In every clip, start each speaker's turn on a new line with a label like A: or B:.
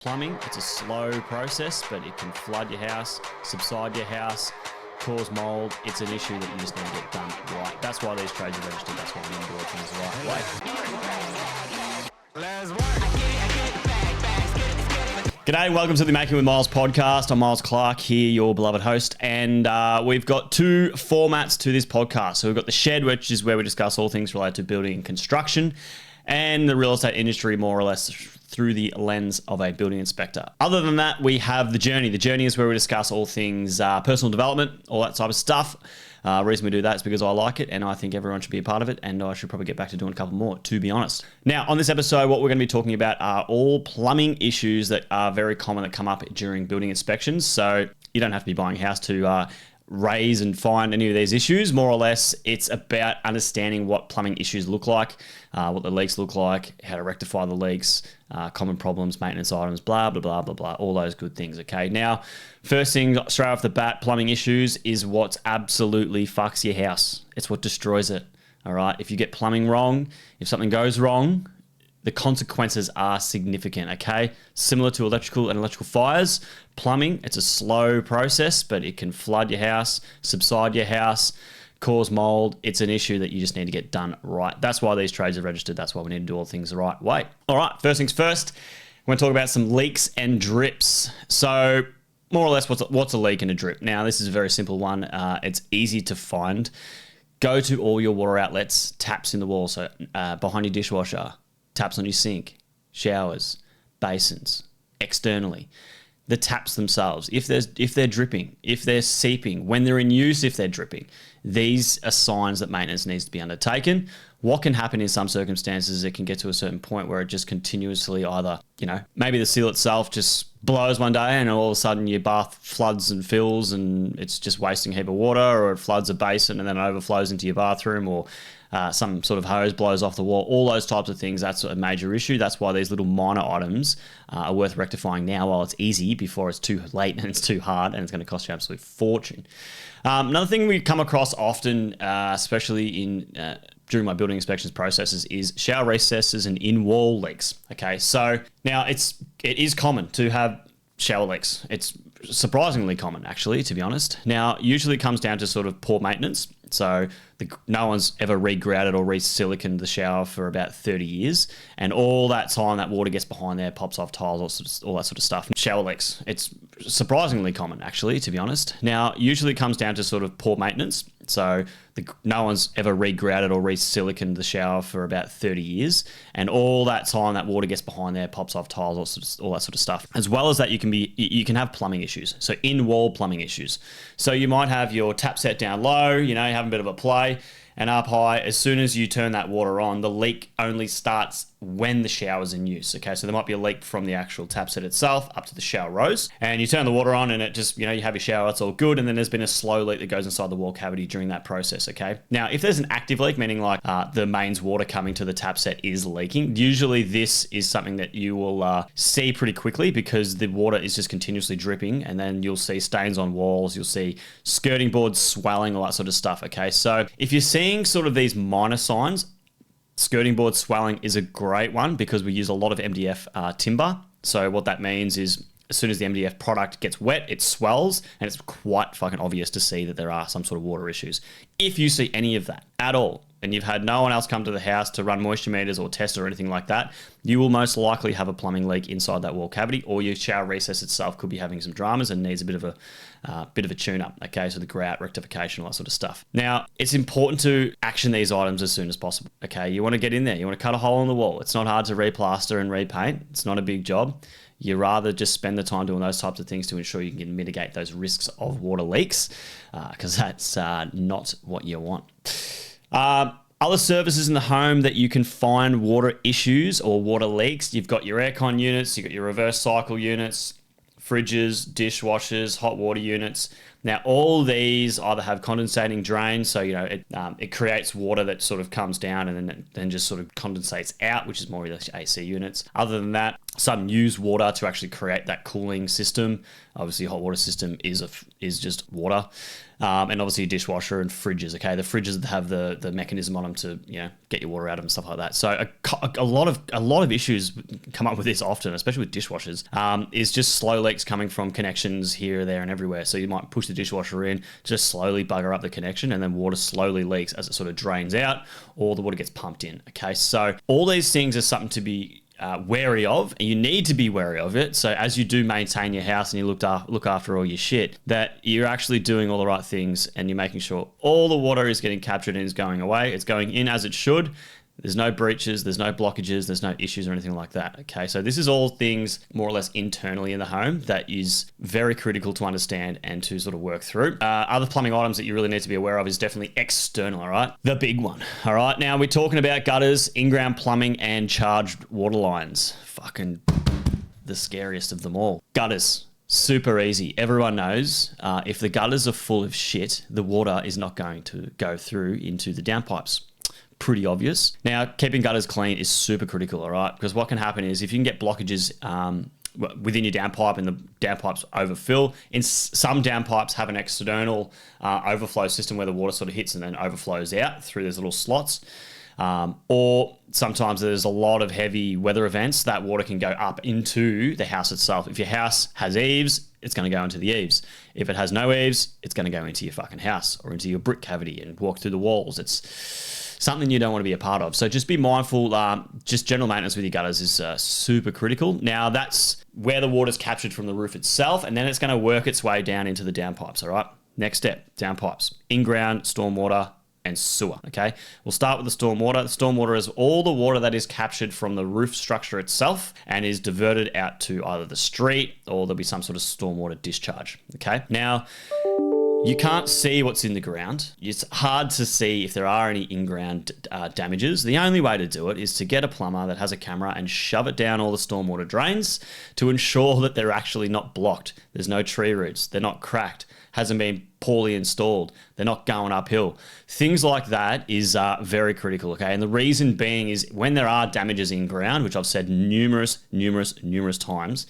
A: Plumbing, it's a slow process, but it can flood your house, subside your house, cause mold. It's an issue that you just need to get done right. That's why these trades are registered. That's why we need to do things the right way. G'day, welcome to the Making With Myles podcast. I'm Myles Clark here, your beloved host, and we've got two formats to this podcast. So we've got the shed, which is where we discuss all things related to building and construction, and the real estate industry more or less through the lens of a building inspector. Other than that, we have the journey. The journey is where we discuss all things personal development, all that type of stuff. Reason we do that is because I like it and I think everyone should be a part of it, and I should probably get back to doing a couple more, to be honest. Now, on this episode, what we're going to be talking about are all plumbing issues that are very common that come up during building inspections. So you don't have to be buying a house to raise and find any of these issues. More or less, it's about understanding what plumbing issues look like, what the leaks look like, how to rectify the leaks, common problems, maintenance items, blah, blah, blah, blah, blah, all those good things, okay? Now, first thing straight off the bat, plumbing issues is what absolutely fucks your house. It's what destroys it, all right? If you get plumbing wrong, if something goes wrong, the consequences are significant, okay? Similar to electrical and electrical fires, plumbing, it's a slow process, but it can flood your house, subside your house, cause mold. It's an issue that you just need to get done right. That's why these trades are registered. That's why we need to do all things the right way. All right, first things first, we're going to talk about some leaks and drips. So more or less, what's a leak and a drip? Now, this is a very simple one. It's easy to find. Go to all your water outlets, taps in the wall, so behind your dishwasher, taps on your sink, showers, basins, externally. The taps themselves, if they're dripping, if they're seeping, when they're in use, if they're dripping, these are signs that maintenance needs to be undertaken. What can happen in some circumstances, it can get to a certain point where it just continuously either, maybe the seal itself just blows one day and all of a sudden your bath floods and fills and it's just wasting a heap of water, or it floods a basin and then it overflows into your bathroom, or some sort of hose blows off the wall. All those types of things, that's a major issue. That's why these little minor items are worth rectifying now while it's easy, before it's too late and it's too hard and it's going to cost you an absolute fortune. Another thing we come across often, especially during my building inspections processes, is shower recesses and in-wall leaks. Okay, so now it is common to have shower leaks. It's surprisingly common, actually, to be honest. Now, usually it comes down to sort of poor maintenance. So no one's ever re-grouted or re-siliconed the shower for about 30 years. And all that time, that water gets behind there, pops off tiles, all that sort of stuff. Shower leaks. It's surprisingly common, actually, to be honest. Now, usually it comes down to sort of poor maintenance. So no one's ever re-grouted or re-siliconed the shower for about 30 years. And all that time, that water gets behind there, pops off tiles, all that sort of stuff. As well as that, you can have plumbing issues. So in-wall plumbing issues. So you might have your tap set down low, you have a bit of a play, and up high. As soon as you turn that water on, the leak only starts when the shower's in use. Okay, so there might be a leak from the actual tap set itself up to the shower rose, and you turn the water on and it just, you have your shower, it's all good, and then there's been a slow leak that goes inside the wall cavity during that process, okay? Now, if there's an active leak, meaning like the mains water coming to the tap set is leaking, usually this is something that you will see pretty quickly, because the water is just continuously dripping, and then you'll see stains on walls, you'll see skirting boards swelling, all that sort of stuff, okay? So if you're seeing sort of these minor signs, skirting board swelling is a great one, because we use a lot of MDF timber. So what that means is, as soon as the MDF product gets wet, it swells, and it's quite fucking obvious to see that there are some sort of water issues. If you see any of that at all, and you've had no one else come to the house to run moisture meters or test or anything like that, you will most likely have a plumbing leak inside that wall cavity, or your shower recess itself could be having some dramas and needs a bit of a tune-up, okay? So the grout, rectification, all that sort of stuff. Now, it's important to action these items as soon as possible, okay? You want to get in there. You want to cut a hole in the wall. It's not hard to replaster and repaint. It's not a big job. You rather just spend the time doing those types of things to ensure you can mitigate those risks of water leaks, because that's not what you want. Other services in the home that you can find water issues or water leaks, you've got your aircon units, you've got your reverse cycle units, fridges, dishwashers, hot water units. Now, all these either have condensating drains, so it creates water that sort of comes down and then just sort of condensates out, which is more or less AC units. Other than that, Some use water to actually create that cooling system. Obviously, a hot water system is just water. And obviously, a dishwasher and fridges. Okay, the fridges have the mechanism on them to get your water out of them and stuff like that. So a lot of issues come up with this often, especially with dishwashers. Is just slow leaks coming from connections here, there, and everywhere. So you might push the dishwasher in, just slowly bugger up the connection, and then water slowly leaks as it sort of drains out, or the water gets pumped in. Okay, so all these things are something to be wary of, and you need to be wary of it. So as you do maintain your house and you look after all your shit, that you're actually doing all the right things and you're making sure all the water is getting captured and is going away. It's going in as it should. There's no breaches, there's no blockages, there's no issues or anything like that. Okay, so this is all things more or less internally in the home that is very critical to understand and to sort of work through. Other plumbing items that you really need to be aware of is definitely external, all right? The big one, all right? Now we're talking about gutters, in-ground plumbing, and charged water lines. Fucking the scariest of them all. Gutters. Super easy. Everyone knows if the gutters are full of shit, the water is not going to go through into the downpipes. Pretty obvious. Now, keeping gutters clean is super critical, all right? Because what can happen is if you can get blockages within your downpipe and the downpipes overfill, some downpipes have an external overflow system where the water sort of hits and then overflows out through those little slots. Or sometimes there's a lot of heavy weather events that water can go up into the house itself. If your house has eaves, it's going to go into the eaves. If it has no eaves, it's going to go into your fucking house or into your brick cavity and walk through the walls. It's something you don't want to be a part of. So just be mindful, just general maintenance with your gutters is super critical. Now that's where the water's captured from the roof itself, and then it's going to work its way down into the downpipes, all right? Next step, downpipes, in-ground, stormwater, and sewer, okay? We'll start with the stormwater. The stormwater is all the water that is captured from the roof structure itself and is diverted out to either the street or there'll be some sort of stormwater discharge, okay? Now, you can't see what's in the ground. It's hard to see if there are any in-ground damages. The only way to do it is to get a plumber that has a camera and shove it down all the stormwater drains to ensure that they're actually not blocked. There's no tree roots. They're not cracked. Hasn't been poorly installed. They're not going uphill. Things like that is very critical, okay? And the reason being is when there are damages in ground, which I've said numerous times,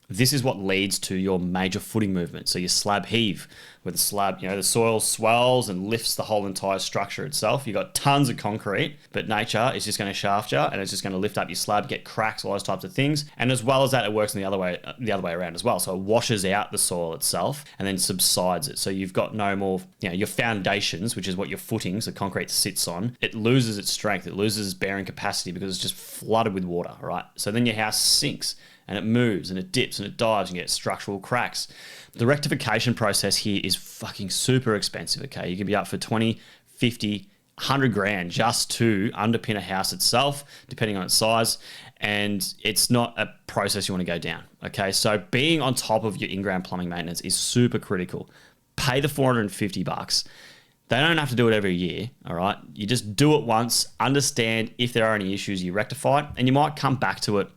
A: this is what leads to your major footing movement. So your slab heave, where the slab, the soil swells and lifts the whole entire structure itself. You've got tons of concrete, but nature is just going to shaft you and it's just going to lift up your slab, get cracks, all those types of things. And as well as that, it works in the other way around as well. So it washes out the soil itself and then subsides it. So you've got no more, your foundations, which is what your footings, the concrete sits on, it loses its strength, it loses its bearing capacity because it's just flooded with water, right? So then your house sinks and it moves and it dips and it dives and you get structural cracks. The rectification process here is fucking super expensive, okay? You can be up for 20, 50, 100 grand just to underpin a house itself, depending on its size, and it's not a process you want to go down, okay? So being on top of your in-ground plumbing maintenance is super critical. Pay the $450. They don't have to do it every year, all right? You just do it once, understand if there are any issues, you rectify it, and you might come back to it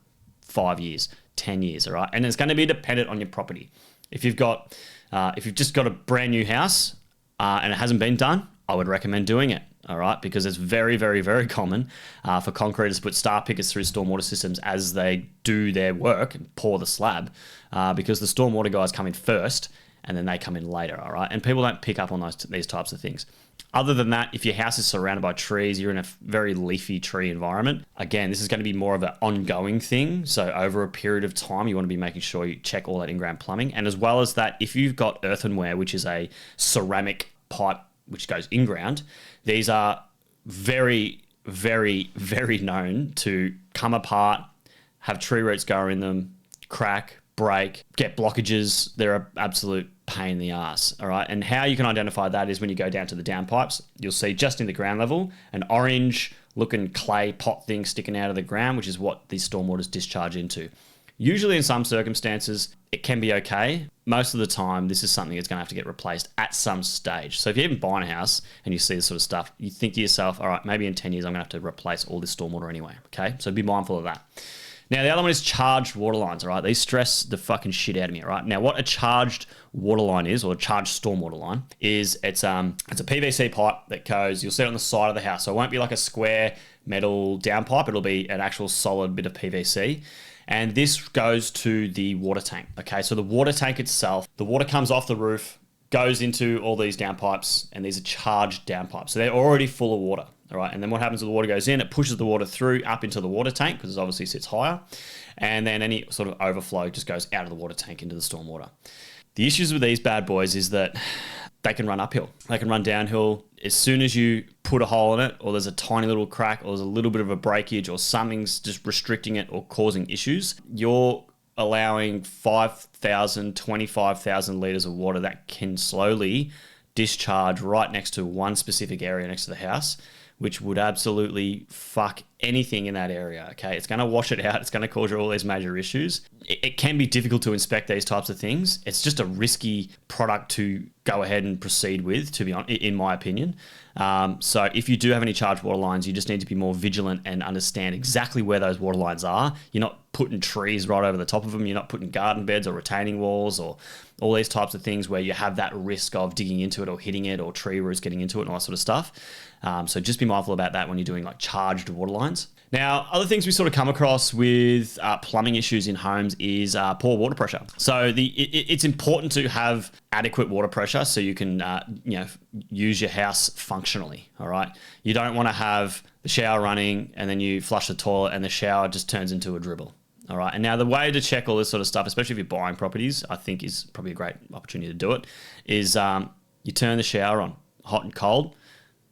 A: 5 years, 10 years, all right? And it's going to be dependent on your property. If you've just got a brand new house and it hasn't been done, I would recommend doing it, all right? Because it's very, very, very common for concreters to put star pickers through stormwater systems as they do their work and pour the slab because the stormwater guys come in first and then they come in later, all right? And people don't pick up on these types of things. Other than that, if your house is surrounded by trees, you're in a very leafy tree environment. Again, this is going to be more of an ongoing thing. So over a period of time, you want to be making sure you check all that in-ground plumbing. And as well as that, if you've got earthenware, which is a ceramic pipe which goes in-ground, these are very, very, very known to come apart, have tree roots go in them, crack, break, get blockages. They're an absolute pain in the ass, all right? And how you can identify that is when you go down to the downpipes, you'll see just in the ground level, an orange looking clay pot thing sticking out of the ground, which is what these stormwaters discharge into. Usually in some circumstances, it can be okay. Most of the time, this is something that's going to have to get replaced at some stage. So if you're even buying a house and you see this sort of stuff, you think to yourself, all right, maybe in 10 years, I'm going to have to replace all this stormwater anyway, okay? So be mindful of that. Now, the other one is charged water lines, all right? These stress the fucking shit out of me, all right? Now, what a charged water line is, or a charged stormwater line, is it's a PVC pipe that goes, you'll see it on the side of the house. So it won't be like a square metal downpipe. It'll be an actual solid bit of PVC. And this goes to the water tank. Okay, so the water tank itself, the water comes off the roof, goes into all these downpipes, and these are charged downpipes. So they're already full of water. All right, and then what happens when the water goes in? It pushes the water through up into the water tank because it obviously sits higher. And then any sort of overflow just goes out of the water tank into the stormwater. The issues with these bad boys is that they can run uphill. They can run downhill. As soon as you put a hole in it, or there's a tiny little crack, or there's a little bit of a breakage, or something's just restricting it or causing issues, you're allowing 5,000, 25,000 litres of water that can slowly discharge right next to one specific area next to the house, which would absolutely fuck anything in that area, okay? It's going to wash it out. It's going to cause you all these major issues. It can be difficult to inspect these types of things. It's just a risky product to go ahead and proceed with, to be honest, in my opinion. So if you do have any charged water lines, you just need to be more vigilant and understand exactly where those water lines are. You're not putting trees right over the top of them. You're not putting garden beds or retaining walls or all these types of things where you have that risk of digging into it or hitting it or tree roots getting into it and all that sort of stuff. So just be mindful about that when you're doing like charged water lines. Now, other things we sort of come across with plumbing issues in homes is poor water pressure. So it's important to have adequate water pressure so you can use your house functionally. All right, you don't want to have the shower running and then you flush the toilet and the shower just turns into a dribble. All right, and now the way to check all this sort of stuff, especially if you're buying properties, I think is probably a great opportunity to do it, is you turn the shower on, hot and cold,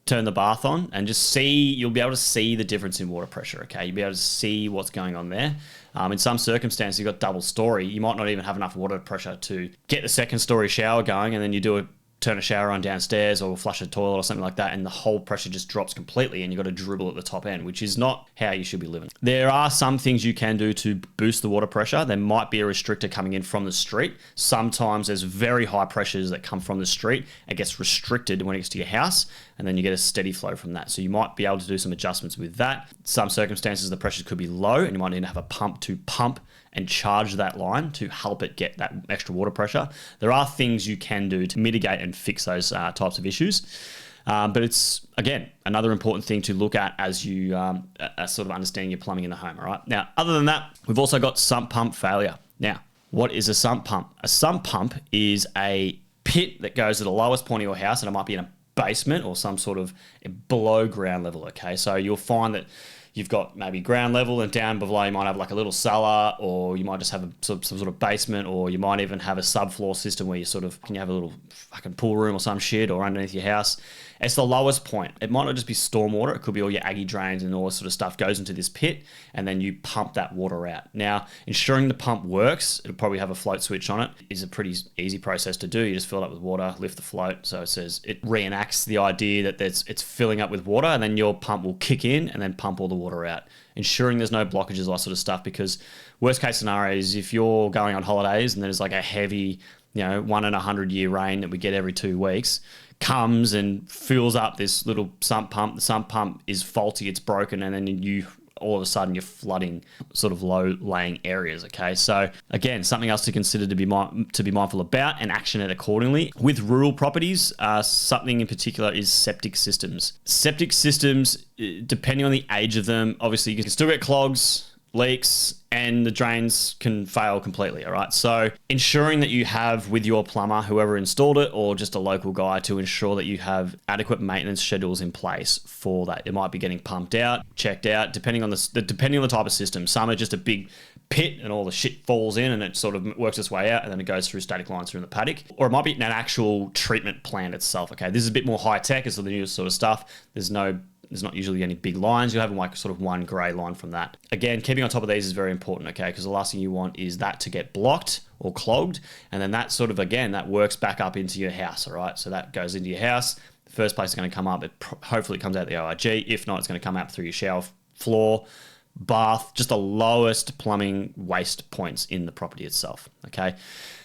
A: turn the bath on, and just see, you'll be able to see the difference in water pressure, okay? You'll be able to see what's going on there. In some circumstances, you've got double story, you might not even have enough water pressure to get the second story shower going, and then you turn a shower on downstairs or flush a toilet or something like that, and the whole pressure just drops completely and you've got a dribble at the top end, which is not how you should be living. There are some things you can do to boost the water pressure. There might be a restrictor coming in from the street. Sometimes there's very high pressures that come from the street. It gets restricted when it gets to your house, and then you get a steady flow from that. So you might be able to do some adjustments with that. Some circumstances, the pressures could be low and you might need to have a pump to pump and charge that line to help it get that extra water pressure. There are things you can do to mitigate and fix those types of issues. But it's, again, another important thing to look at as you are sort of understanding your plumbing in the home, all right? Now, other than that, we've also got sump pump failure. Now, what is a sump pump? A sump pump is a pit that goes to the lowest point of your house, and it might be in a basement or some sort of below ground level, okay? So you'll find that you've got maybe ground level, and down below you might have like a little cellar, or you might just have some sort of basement, or you might even have a subfloor system where you have a little fucking pool room or some shit, or underneath your house. It's the lowest point. It might not just be stormwater. It could be all your Aggie drains and all this sort of stuff goes into this pit, and then you pump that water out. Now, ensuring the pump works, it'll probably have a float switch on it, is a pretty easy process to do. You just fill it up with water, lift the float. So it reenacts the idea that it's filling up with water, and then your pump will kick in and then pump all the water out. Ensuring there's no blockages, all that sort of stuff, because worst case scenario is if you're going on holidays and there's like a heavy, 1 in 100 year rain that we get every 2 weeks, comes and fills up this little sump pump. The sump pump is faulty, it's broken, and then all of a sudden you're flooding sort of low-laying areas, okay? So again, something else to consider to be mindful about and action it accordingly. With rural properties, something in particular is septic systems. Septic systems, depending on the age of them, obviously you can still get clogs, leaks, and the drains can fail completely, all right? So ensuring that you have with your plumber, whoever installed it, or just a local guy, to ensure that you have adequate maintenance schedules in place for that. It might be getting pumped out, checked out, depending on the type of system. Some are just a big pit and all the shit falls in and it sort of works its way out and then it goes through static lines through the paddock. Or it might be an actual treatment plant itself, okay? This is a bit more high tech, it's the newest sort of stuff. There's not usually any big lines. You'll have like sort of one grey line from that. Again, keeping on top of these is very important, okay? Because the last thing you want is that to get blocked or clogged. And then that sort of, again, that works back up into your house, all right? So that goes into your house. The first place it's going to come up, hopefully it comes out the ORG. If not, it's going to come out through your shower floor, bath, just the lowest plumbing waste points in the property itself, okay?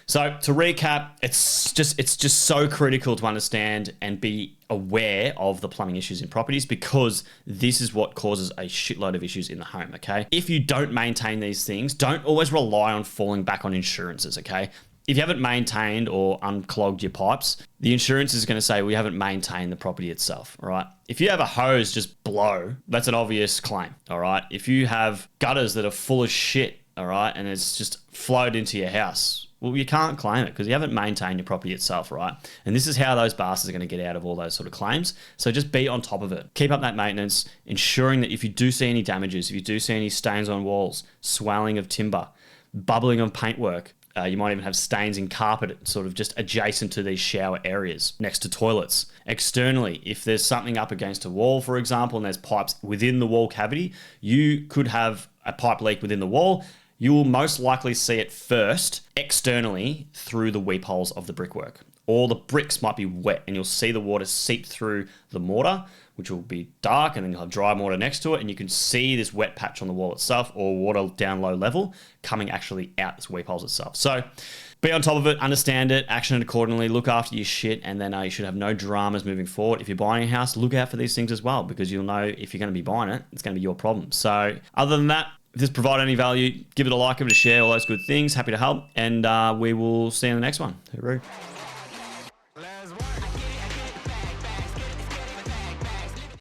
A: So to recap, it's just so critical to understand and be aware of the plumbing issues in properties, because this is what causes a shitload of issues in the home, okay? If you don't maintain these things, don't always rely on falling back on insurances, okay? If you haven't maintained or unclogged your pipes, the insurance is going to say, we haven't maintained the property itself, all right? If you have a hose just blow, that's an obvious claim, all right? If you have gutters that are full of shit, all right, and it's just flowed into your house. Well, you can't claim it because you haven't maintained your property itself, right? And this is how those bastards are going to get out of all those sort of claims. So just be on top of it. Keep up that maintenance, ensuring that if you do see any damages, if you do see any stains on walls, swelling of timber, bubbling of paintwork, you might even have stains in carpet sort of just adjacent to these shower areas next to toilets. Externally, if there's something up against a wall, for example, and there's pipes within the wall cavity, you could have a pipe leak within the wall. You will most likely see it first externally through the weep holes of the brickwork. Or the bricks might be wet and you'll see the water seep through the mortar, which will be dark, and then you'll have dry mortar next to it, and you can see this wet patch on the wall itself or water down low level coming actually out this weep holes itself. So be on top of it, understand it, action it accordingly, look after your shit, and then you should have no dramas moving forward. If you're buying a house, look out for these things as well, because you'll know if you're going to be buying it, it's going to be your problem. So other than that, if this provided any value, give it a like, give it a share, all those good things. Happy to help, and we will see you in the next one. Hooroo.